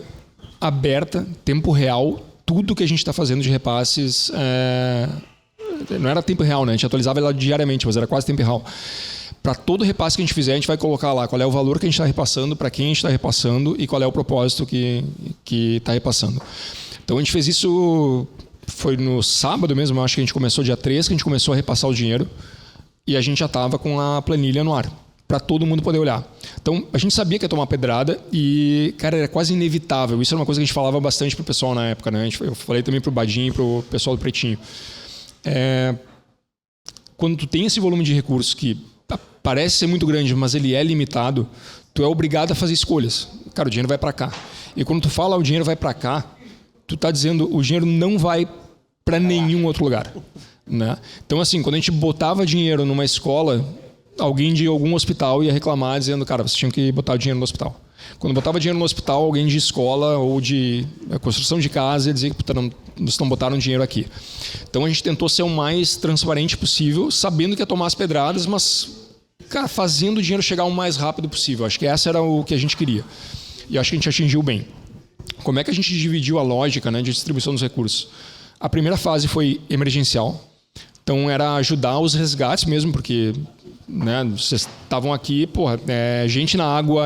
[SPEAKER 3] aberta, tempo real, tudo que a gente está fazendo de repasses. Não era tempo real, né? A gente atualizava ela diariamente, mas era quase tempo real. Para todo repasse que a gente fizer, a gente vai colocar lá qual é o valor que a gente está repassando, para quem a gente está repassando e qual é o propósito que está repassando. Então a gente fez isso, foi no sábado mesmo, eu acho que a gente começou dia 3, que a gente começou a repassar o dinheiro e a gente já estava com a planilha no ar, para todo mundo poder olhar. Então a gente sabia que ia tomar pedrada e, cara, era quase inevitável. Isso era uma coisa que a gente falava bastante pro pessoal na época, né? Eu falei também pro Badinho e pro pessoal do Pretinho. Quando tu tem esse volume de recursos que parece ser muito grande, mas ele é limitado, tu é obrigado a fazer escolhas. Cara, o dinheiro vai para cá. E quando tu fala o dinheiro vai para cá, tu tá dizendo o dinheiro não vai para nenhum outro lugar, né? Então assim, quando a gente botava dinheiro numa escola, alguém de algum hospital ia reclamar dizendo, cara, você tinha que botar o dinheiro no hospital. Quando botava dinheiro no hospital, alguém de escola ou de construção de casa ia dizer que vocês não botaram dinheiro aqui. Então a gente tentou ser o mais transparente possível, sabendo que ia tomar as pedradas, mas, cara, fazendo o dinheiro chegar o mais rápido possível. Acho que essa era o que a gente queria. E acho que a gente atingiu bem. Como é que a gente dividiu a lógica, né, de distribuição dos recursos? A primeira fase foi emergencial. Então era ajudar os resgates mesmo, porque, né, vocês estavam aqui, gente na água,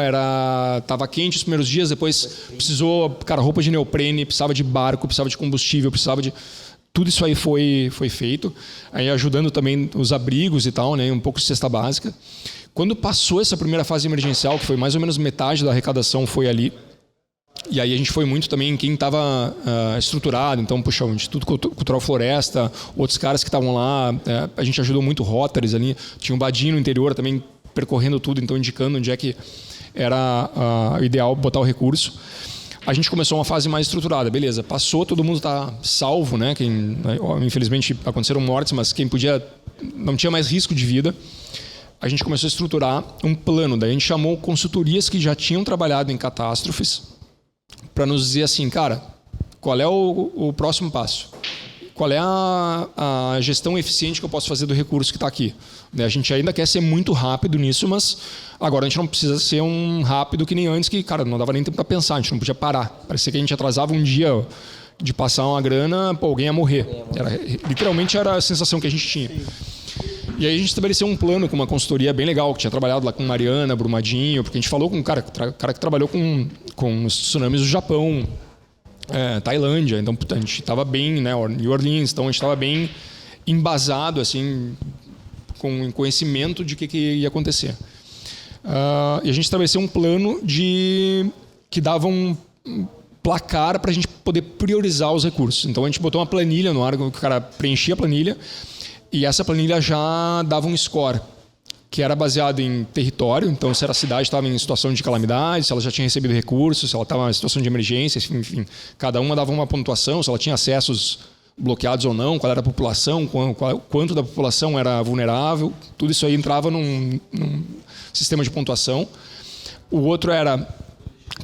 [SPEAKER 3] estava quente os primeiros dias, depois precisou, cara, roupa de neoprene, precisava de barco, precisava de combustível, precisava de... Tudo isso aí foi feito, aí ajudando também os abrigos e tal, né, um pouco de cesta básica. Quando passou essa primeira fase emergencial, que foi mais ou menos metade da arrecadação foi ali, e aí a gente foi muito também em quem estava estruturado, então, puxa, o Instituto Cultural Floresta, outros caras que estavam lá, a gente ajudou muito Rotaries ali, tinha um Badinho no interior também percorrendo tudo, então indicando onde é que era ideal botar o recurso. A gente começou uma fase mais estruturada, beleza, passou, todo mundo está salvo, né? Infelizmente aconteceram mortes, mas quem podia, não tinha mais risco de vida. A gente começou a estruturar um plano, daí a gente chamou consultorias que já tinham trabalhado em catástrofes para nos dizer assim, cara, qual é o próximo passo? Qual é a gestão eficiente que eu posso fazer do recurso que está aqui? A gente ainda quer ser muito rápido nisso, mas agora a gente não precisa ser um rápido que nem antes, que, cara, não dava nem tempo para pensar, a gente não podia parar. Parecia que a gente atrasava um dia de passar uma grana, alguém ia morrer. Literalmente era a sensação que a gente tinha. E aí a gente estabeleceu um plano com uma consultoria bem legal, que tinha trabalhado lá com Mariana, Brumadinho, porque a gente falou com um cara que trabalhou com os tsunamis do Japão, Tailândia, então a gente estava bem, né, New Orleans, então a gente estava bem embasado, assim, com conhecimento de que ia acontecer. E a gente estabeleceu um plano que dava um placar para a gente poder priorizar os recursos. Então a gente botou uma planilha no ar, que o cara preenchia a planilha, e essa planilha já dava um score, que era baseado em território, então se a cidade estava em situação de calamidade, se ela já tinha recebido recursos, se ela estava em situação de emergência, enfim, cada uma dava uma pontuação, se ela tinha acessos bloqueados ou não, qual era a população, quanto da população era vulnerável, tudo isso aí entrava num sistema de pontuação. O outro era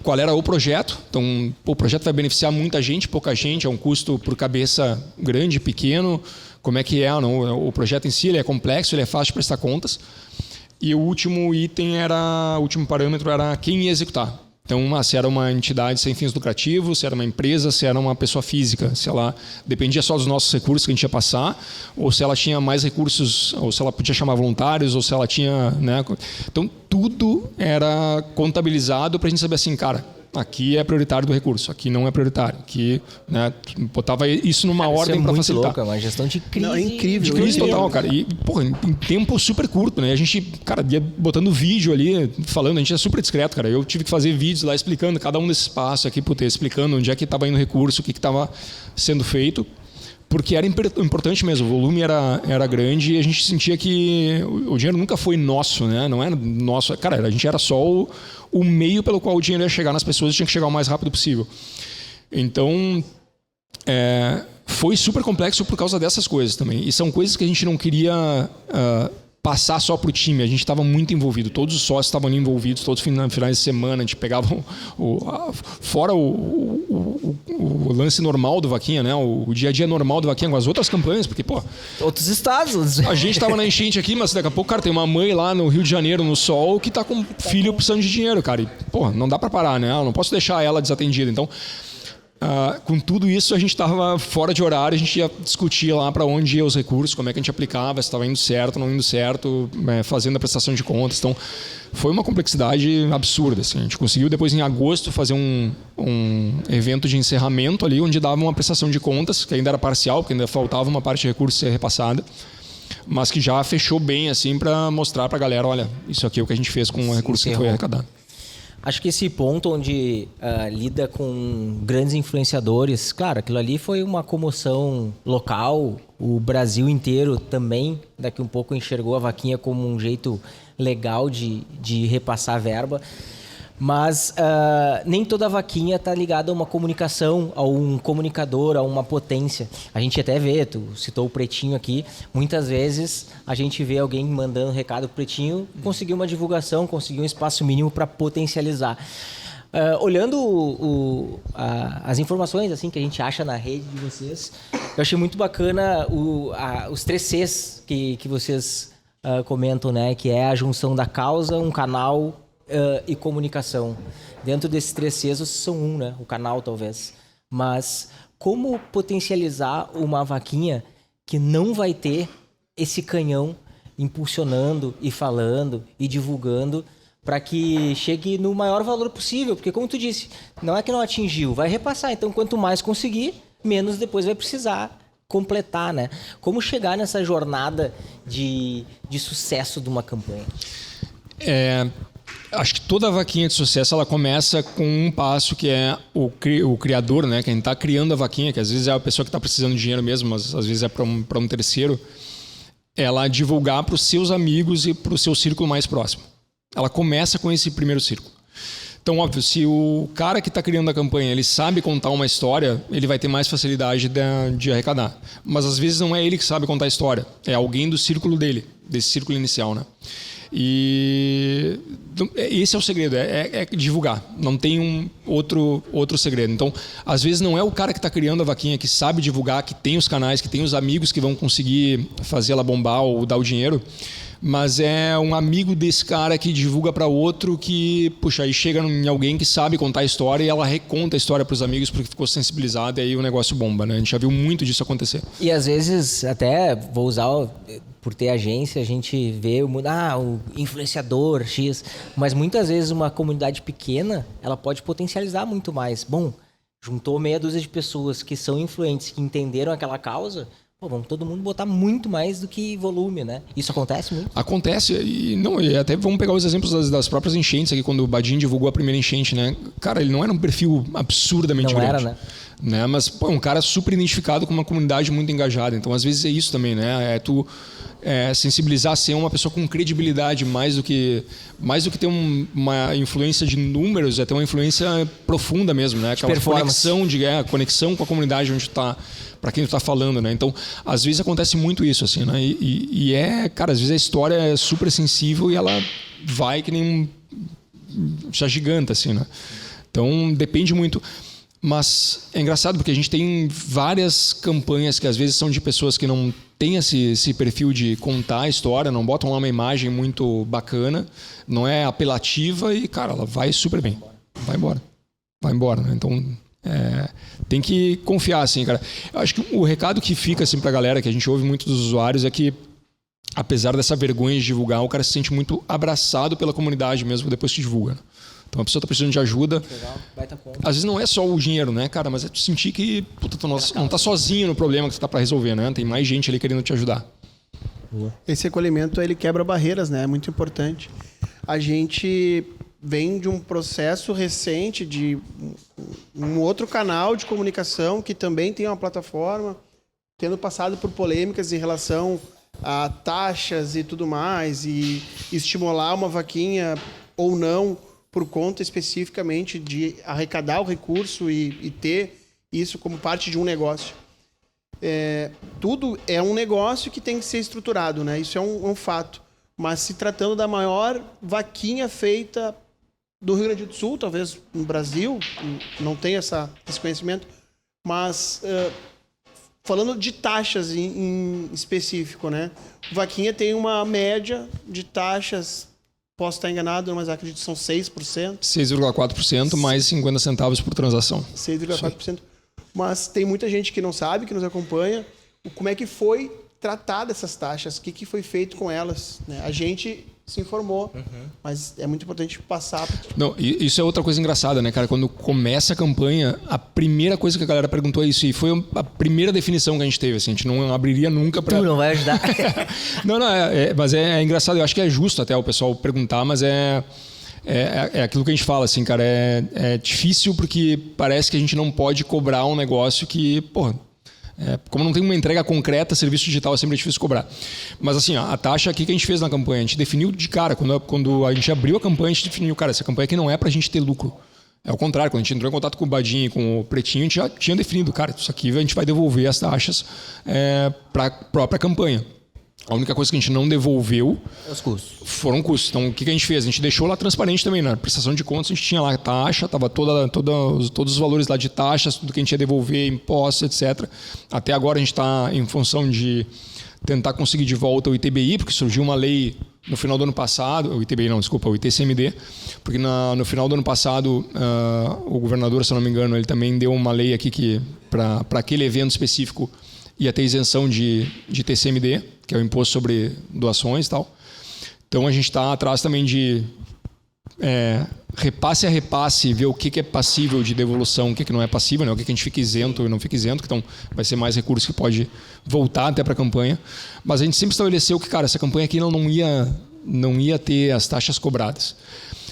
[SPEAKER 3] qual era o projeto, então o projeto vai beneficiar muita gente, pouca gente, é um custo por cabeça grande, pequeno, como é que é, não? O projeto em si ele é complexo, ele é fácil de prestar contas. E o último item o último parâmetro era quem ia executar. Então, se era uma entidade sem fins lucrativos, se era uma empresa, se era uma pessoa física, se ela dependia só dos nossos recursos que a gente ia passar, ou se ela tinha mais recursos, ou se ela podia chamar voluntários, ou se ela tinha, né? Então, tudo era contabilizado para a gente saber assim, cara, aqui é prioritário do recurso, aqui não é prioritário. Aqui, né, botava isso numa ordem para facilitar.
[SPEAKER 1] Louco, é uma gestão de crise.
[SPEAKER 2] Não, é incrível.
[SPEAKER 3] De crise total, cara. E, porra, em tempo super curto, né? A gente, cara, ia botando vídeo ali, falando, a gente é super discreto, cara. Eu tive que fazer vídeos lá explicando cada um desses passos aqui, explicando onde é que estava indo o recurso, o que estava sendo feito. Porque era importante mesmo, o volume era grande e a gente sentia que o dinheiro nunca foi nosso, né? Não era nosso. Cara, a gente era só o meio pelo qual o dinheiro ia chegar nas pessoas e tinha que chegar o mais rápido possível. Então, foi super complexo por causa dessas coisas também. E são coisas que a gente não queria passar só pro time, a gente estava muito envolvido, todos os sócios estavam ali envolvidos, todos os finais de semana, a gente pegava fora o lance normal do Vaquinha, né? O dia a dia normal do Vaquinha com as outras campanhas, porque, pô...
[SPEAKER 1] Outros estados.
[SPEAKER 3] A gente tava na enchente aqui, mas daqui a pouco, cara, tem uma mãe lá no Rio de Janeiro, no sol, que tá com filho precisando de dinheiro, cara. E, pô, não dá pra parar, né? Eu não posso deixar ela desatendida, então... com tudo isso, a gente estava fora de horário, a gente ia discutir lá para onde iam os recursos, como é que a gente aplicava, se estava indo certo, não indo certo, fazendo a prestação de contas. Então, foi uma complexidade absurda. Assim. A gente conseguiu, depois, em agosto, fazer um evento de encerramento ali, onde dava uma prestação de contas, que ainda era parcial, porque ainda faltava uma parte de recursos ser repassada, mas que já fechou bem, assim, para mostrar para a galera, olha, isso aqui é o que a gente fez com o recurso que foi arrecadado.
[SPEAKER 1] Acho que esse ponto onde lida com grandes influenciadores, claro, aquilo ali foi uma comoção local, o Brasil inteiro também, daqui um pouco enxergou a Vaquinha como um jeito legal de repassar verba, mas nem toda vaquinha está ligada a uma comunicação, a um comunicador, a uma potência. A gente até vê, tu citou o Pretinho aqui, muitas vezes a gente vê alguém mandando recado pro Pretinho, conseguir uma divulgação, conseguir um espaço mínimo para potencializar. Olhando as informações assim que a gente acha na rede de vocês, eu achei muito bacana os 3 Cs que vocês comentam, né? Que é a junção da causa, um canal e comunicação. Dentro desses 3 Cs, vocês são né? O canal, talvez. Mas como potencializar uma vaquinha que não vai ter esse canhão impulsionando e falando e divulgando para que chegue no maior valor possível? Porque, como tu disse, não é que não atingiu, vai repassar. Então, quanto mais conseguir, menos depois vai precisar completar, né? Como chegar nessa jornada de sucesso de uma campanha?
[SPEAKER 3] Acho que toda vaquinha de sucesso ela começa com um passo que é o criador, né? Quem está criando a vaquinha, que às vezes é a pessoa que está precisando de dinheiro mesmo, mas às vezes é para um terceiro, ela divulgar para os seus amigos e para o seu círculo mais próximo. Ela começa com esse primeiro círculo. Então, óbvio, se o cara que está criando a campanha ele sabe contar uma história, ele vai ter mais facilidade de arrecadar. Mas às vezes não é ele que sabe contar a história, é alguém do círculo dele, desse círculo inicial, né? E esse é o segredo, é divulgar. Não tem outro segredo. Então, às vezes não é o cara que está criando a vaquinha que sabe divulgar, que tem os canais, que tem os amigos que vão conseguir fazer ela bombar ou dar o dinheiro, mas é um amigo desse cara que divulga para outro que, puxa, aí chega em alguém que sabe contar a história e ela reconta a história para os amigos porque ficou sensibilizado e aí o negócio bomba, né? A gente já viu muito disso acontecer.
[SPEAKER 1] E às vezes, até vou usar... Por ter agência, a gente vê o influenciador X, mas muitas vezes uma comunidade pequena, ela pode potencializar muito mais. Bom, juntou meia dúzia de pessoas que são influentes, que entenderam aquela causa, vamos todo mundo botar muito mais do que volume, né? Isso acontece muito?
[SPEAKER 3] Acontece, e até vamos pegar os exemplos das próprias enchentes aqui, quando o Badin divulgou a primeira enchente, né? Cara, ele não era um perfil absurdamente grande. Não era, né? Mas, pô, um cara super identificado com uma comunidade muito engajada. Então, às vezes é isso também, né? É tu sensibilizar, ser uma pessoa com credibilidade, mais do que ter uma influência de números, é ter uma influência profunda mesmo, né? Aquela conexão com a comunidade onde tu tá, para quem tu tá falando, né? Então, às vezes acontece muito isso, assim, né? Cara, às vezes a história é super sensível e ela vai que nem já giganta, assim, né? Então, depende muito. Mas é engraçado porque a gente tem várias campanhas que às vezes são de pessoas que não têm esse perfil de contar a história, não botam lá uma imagem muito bacana, não é apelativa e, cara, ela vai super bem. Vai embora, né? Então, tem que confiar, assim, cara. Eu acho que o recado que fica, assim, pra galera, que a gente ouve muito dos usuários, é que, apesar dessa vergonha de divulgar, o cara se sente muito abraçado pela comunidade mesmo depois que divulga, né? Então a pessoa está precisando de ajuda.
[SPEAKER 1] Legal, baita conta.
[SPEAKER 3] Às vezes não é só o dinheiro, né, cara? Mas é tu sentir que tu não está sozinho no problema que tu tá para resolver, né? Tem mais gente ali querendo te ajudar.
[SPEAKER 2] Esse acolhimento, ele quebra barreiras, né? É muito importante. A gente vem de um processo recente de um outro canal de comunicação que também tem uma plataforma, tendo passado por polêmicas em relação a taxas e tudo mais, e estimular uma vaquinha ou não, por conta especificamente de arrecadar o recurso e ter isso como parte de um negócio. Tudo é um negócio que tem que ser estruturado, né? Isso é um fato. mas se tratando da maior vaquinha feita do Rio Grande do Sul, talvez no Brasil, não tenho esse conhecimento, mas falando de taxas em específico, né? O vaquinha tem uma média de taxas, posso estar enganado, mas acredito que são 6%.
[SPEAKER 3] 6,4% mais 50 centavos por transação.
[SPEAKER 2] 6,4%. Mas tem muita gente que não sabe, que nos acompanha, como é que foi tratada essas taxas, o que foi feito com elas, né? A gente se informou, mas é muito importante passar.
[SPEAKER 3] Não, isso é outra coisa engraçada, né, cara? Quando começa a campanha, a primeira coisa que a galera perguntou é isso, e foi a primeira definição que a gente teve, assim, a gente não abriria nunca para...
[SPEAKER 1] Tu não vai ajudar.
[SPEAKER 3] mas é engraçado, eu acho que é justo até o pessoal perguntar, mas é aquilo que a gente fala, assim, cara, é difícil porque parece que a gente não pode cobrar um negócio que, porra, como não tem uma entrega concreta, serviço digital é sempre difícil cobrar. Mas assim, a taxa aqui que a gente fez na campanha, a gente definiu de cara, quando a gente abriu a campanha, a gente definiu, cara, essa campanha aqui não é pra gente ter lucro. É o contrário, quando a gente entrou em contato com o Badinho e com o Pretinho, a gente já tinha definido, cara, isso aqui a gente vai devolver as taxas para a própria campanha. A única coisa que a gente não devolveu
[SPEAKER 1] os custos.
[SPEAKER 3] Foram custos. Então, o que a gente fez? A gente deixou lá transparente também, na prestação de contas, a gente tinha lá a taxa, estava todos os valores lá de taxas, tudo que a gente ia devolver, impostos, etc. Até agora a gente está em função de tentar conseguir de volta o ITBI, porque surgiu uma lei no final do ano passado, o ITBI não, desculpa, o ITCMD, porque no final do ano passado o governador, se eu não me engano, ele também deu uma lei aqui que para aquele evento específico ia ter isenção de TCMD, que é o imposto sobre doações e tal. Então a gente está atrás também de repasse a repasse, ver o que é passível de devolução, o que não é passível, né? O que a gente fica isento e não fica isento, então vai ser mais recursos que pode voltar até para a campanha. Mas a gente sempre estabeleceu que, cara, essa campanha aqui não ia ter as taxas cobradas.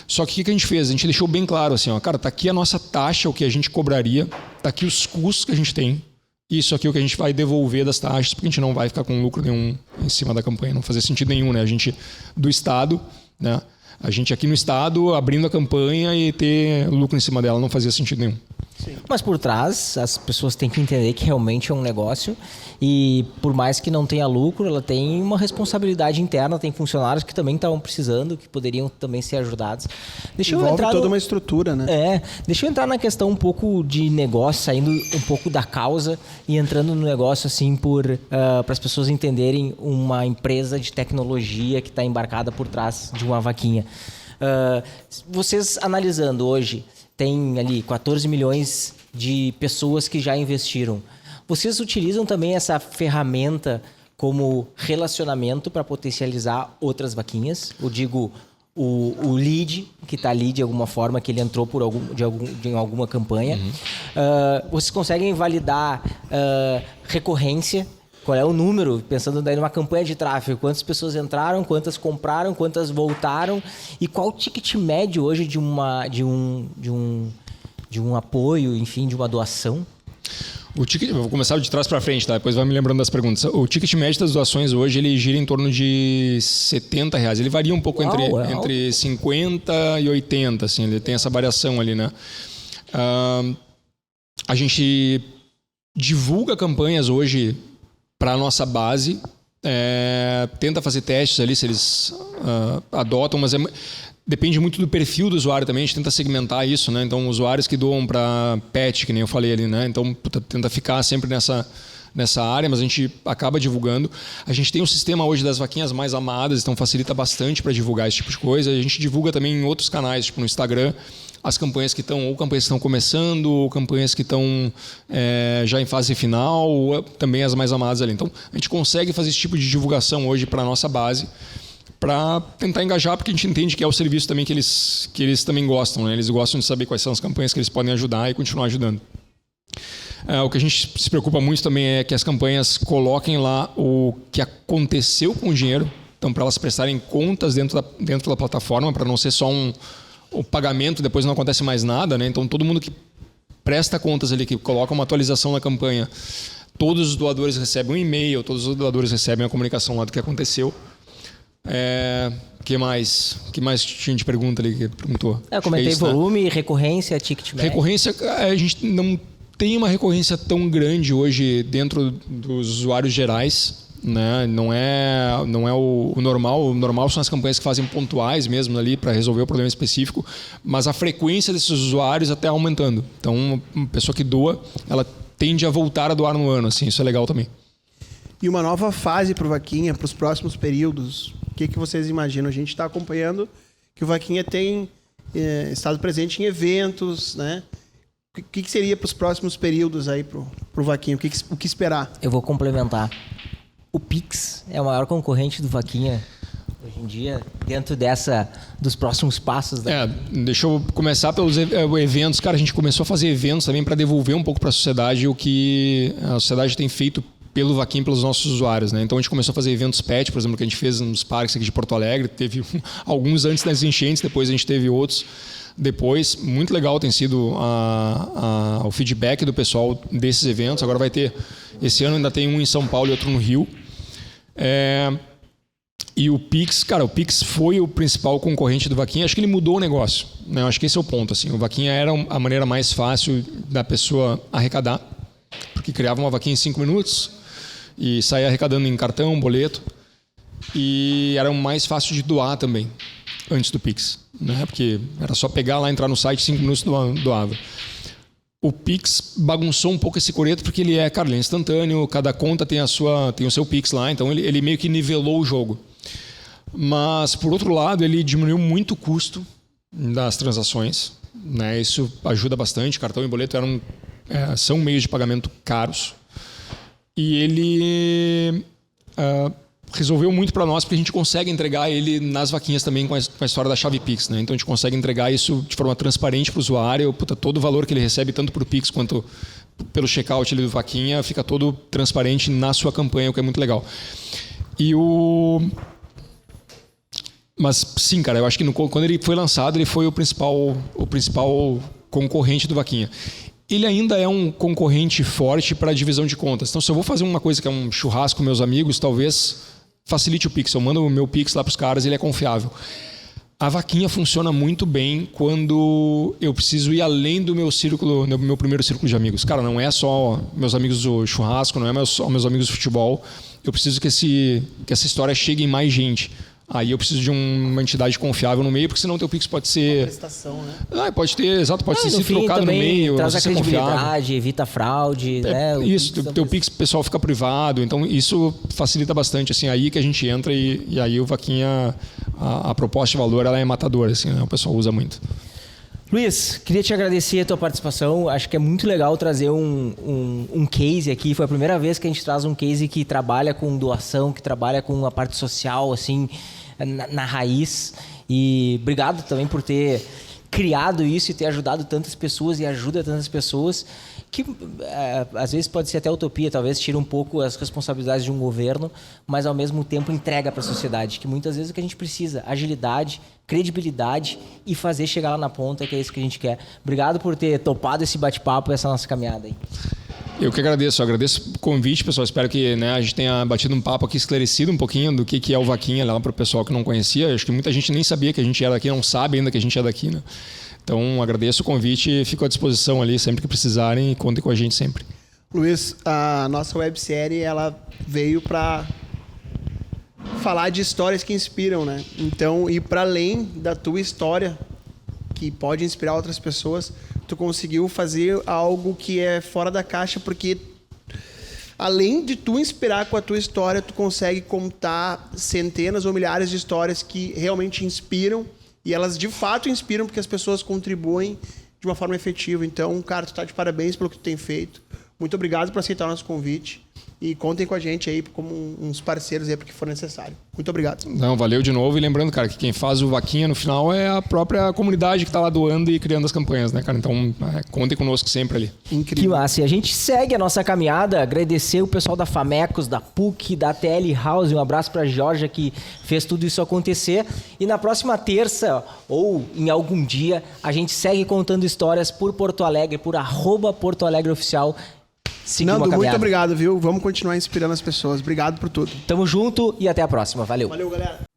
[SPEAKER 3] Só que o que a gente fez? A gente deixou bem claro assim, ó, cara, tá aqui a nossa taxa, o que a gente cobraria, tá aqui os custos que a gente tem, isso aqui é o que a gente vai devolver das taxas, porque a gente não vai ficar com lucro nenhum em cima da campanha, não fazia sentido nenhum, né? A gente do Estado, né? A gente aqui no Estado abrindo a campanha e ter lucro em cima dela não fazia sentido nenhum.
[SPEAKER 2] Sim.
[SPEAKER 1] Mas por trás, as pessoas têm que entender que realmente é um negócio e por mais que não tenha lucro, ela tem uma responsabilidade interna, tem funcionários que também estavam precisando, que poderiam também ser ajudados.
[SPEAKER 2] Envolve toda uma estrutura, né?
[SPEAKER 1] Deixa eu entrar na questão um pouco de negócio, saindo um pouco da causa e entrando no negócio assim para as pessoas entenderem uma empresa de tecnologia que está embarcada por trás de uma vaquinha. Vocês analisando hoje, tem ali 14 milhões de pessoas que já investiram. Vocês utilizam também essa ferramenta como relacionamento para potencializar outras vaquinhas? Eu digo o lead, que está ali de alguma forma, que ele entrou em alguma campanha. Vocês conseguem validar recorrência? Qual é o número, pensando daí numa campanha de tráfego, quantas pessoas entraram, quantas compraram, quantas voltaram e qual o ticket médio hoje de um apoio, enfim, de uma doação?
[SPEAKER 3] O ticket, eu vou começar de trás para frente, tá? Depois vai me lembrando das perguntas. O ticket médio das doações hoje ele gira em torno de R$70. Ele varia um pouco entre 50 e 80, assim, ele tem essa variação ali, né? A gente divulga campanhas hoje para a nossa base, tenta fazer testes ali se eles adotam, mas depende muito do perfil do usuário também, a gente tenta segmentar isso, né? Então, usuários que doam para pet, que nem eu falei ali, né? Então, tenta ficar sempre nessa área, mas a gente acaba divulgando. A gente tem um sistema hoje das vaquinhas mais amadas, então facilita bastante para divulgar esse tipo de coisa. A gente divulga também em outros canais, tipo no Instagram, as campanhas que estão começando, ou campanhas que estão já em fase final, ou também as mais amadas ali. Então, a gente consegue fazer esse tipo de divulgação hoje para a nossa base, para tentar engajar, porque a gente entende que é o serviço também que eles também gostam, né? Eles gostam de saber quais são as campanhas que eles podem ajudar e continuar ajudando. O que a gente se preocupa muito também é que as campanhas coloquem lá o que aconteceu com o dinheiro, então para elas prestarem contas dentro da plataforma, para não ser só o pagamento, depois não acontece mais nada, né? Então todo mundo que presta contas ali, que coloca uma atualização na campanha, todos os doadores recebem um e-mail, todos os doadores recebem a comunicação lá do que aconteceu. Que mais tinha de pergunta ali que perguntou?
[SPEAKER 1] Eu comentei volume, né? Recorrência, ticket médio.
[SPEAKER 3] Recorrência, a gente não tem uma recorrência tão grande hoje dentro dos usuários gerais. né? Não é o normal. O normal são as campanhas que fazem pontuais mesmo ali para resolver o problema específico, mas a frequência desses usuários até aumentando. Então, uma pessoa que doa, ela tende a voltar a doar no ano, assim, isso é legal também.
[SPEAKER 2] E uma nova fase para o Vaquinha, para os próximos períodos, o que vocês imaginam? A gente está acompanhando que o Vaquinha tem estado presente em eventos, né? O que seria para os próximos períodos aí para o Vaquinha? O que esperar?
[SPEAKER 1] Eu vou complementar. O Pix é o maior concorrente do Vaquinha hoje em dia, dentro dos próximos passos.
[SPEAKER 3] Deixa eu começar pelos eventos. Cara, a gente começou a fazer eventos também para devolver um pouco para a sociedade o que a sociedade tem feito pelo Vaquinha, pelos nossos usuários, né? Então a gente começou a fazer eventos pet, por exemplo, que a gente fez nos parques aqui de Porto Alegre. Teve alguns antes das enchentes, depois a gente teve outros depois. Muito legal tem sido o feedback do pessoal desses eventos. Agora vai ter, esse ano ainda tem um em São Paulo e outro no Rio. E o Pix, cara, o Pix foi o principal concorrente do Vaquinha. Acho que ele mudou o negócio, né? Acho que esse é o ponto, assim. O Vaquinha era a maneira mais fácil da pessoa arrecadar, porque criava uma vaquinha em 5 minutos e saía arrecadando em cartão, boleto. E era o mais fácil de doar também, antes do Pix, né? Porque era só pegar lá, entrar no site, 5 minutos doava. O Pix bagunçou um pouco esse coreto, porque ele é instantâneo, cada conta tem o seu Pix lá, então ele meio que nivelou o jogo. Mas, por outro lado, ele diminuiu muito o custo das transações, né? Isso ajuda bastante. Cartão e boleto são meios de pagamento caros. E ele resolveu muito para nós, porque a gente consegue entregar ele nas vaquinhas também com a história da chave Pix, né? Então a gente consegue entregar isso de forma transparente para o usuário. Todo o valor que ele recebe, tanto por Pix quanto pelo checkout do Vaquinha, fica todo transparente na sua campanha, o que é muito legal. Mas sim, cara, eu acho que quando ele foi lançado, ele foi o principal concorrente do Vaquinha. Ele ainda é um concorrente forte para a divisão de contas. Então, se eu vou fazer uma coisa que é um churrasco com meus amigos, talvez facilite o Pix. Eu mando o meu Pix lá para os caras, ele é confiável. A Vaquinha funciona muito bem quando eu preciso ir além do meu primeiro círculo de amigos. Cara, não é só meus amigos do churrasco, não é só meus amigos do futebol. Eu preciso que essa história chegue em mais gente. Aí eu preciso de uma entidade confiável no meio, porque senão o teu Pix pode ser...
[SPEAKER 2] Uma prestação, né?
[SPEAKER 3] Pode ter sido trocado no meio.
[SPEAKER 1] Traz a credibilidade, evita fraude, né?
[SPEAKER 3] Isso, o teu Pix pessoal fica privado, então isso facilita bastante, assim, aí que a gente entra e aí o Vaquinha, a proposta de valor, ela é matadora, assim, né? O pessoal usa muito.
[SPEAKER 1] Luiz, queria te agradecer a tua participação. Acho que é muito legal trazer um case aqui. Foi a primeira vez que a gente traz um case que trabalha com doação, que trabalha com a parte social, assim, na raiz. E obrigado também por ter criado isso e ter ajudado tantas pessoas e ajuda tantas pessoas, que às vezes pode ser até utopia, talvez tira um pouco as responsabilidades de um governo, mas ao mesmo tempo entrega para a sociedade, que muitas vezes é o que a gente precisa: agilidade, credibilidade e fazer chegar lá na ponta, que é isso que a gente quer. Obrigado por ter topado esse bate-papo, essa nossa caminhada aí.
[SPEAKER 3] Eu que agradeço o convite, pessoal. Espero que, né, a gente tenha batido um papo aqui, esclarecido um pouquinho do que é o Vaquinha lá para o pessoal que não conhecia. Acho que muita gente nem sabia que a gente era daqui, não sabe ainda que a gente é daqui, né? Então, agradeço o convite e fico à disposição ali sempre que precisarem, e contem com a gente sempre.
[SPEAKER 2] Luiz, a nossa websérie, ela veio para falar de histórias que inspiram, né? Então, ir para além da tua história, que pode inspirar outras pessoas, tu conseguiu fazer algo que é fora da caixa, porque além de tu inspirar com a tua história, tu consegue contar centenas ou milhares de histórias que realmente inspiram, e elas de fato inspiram porque as pessoas contribuem de uma forma efetiva. Então, cara, tu tá de parabéns pelo que tu tem feito. Muito obrigado por aceitar o nosso convite. E contem com a gente aí como uns parceiros aí porque for necessário. Muito obrigado.
[SPEAKER 3] Não, valeu de novo. E lembrando, cara, que quem faz o Vaquinha no final é a própria comunidade que está lá doando e criando as campanhas, né, cara? Então, contem conosco sempre ali.
[SPEAKER 1] Incrível. Que massa. E a gente segue a nossa caminhada. Agradecer o pessoal da Famecos, da PUC, da TL House. Um abraço para a Georgia, que fez tudo isso acontecer. E na próxima terça, ou em algum dia, a gente segue contando histórias por Porto Alegre, por @PortoAlegreOficial.
[SPEAKER 2] Nando, muito obrigado, viu? Vamos continuar inspirando as pessoas. Obrigado por tudo.
[SPEAKER 1] Tamo junto e até a próxima. Valeu.
[SPEAKER 2] Valeu, galera.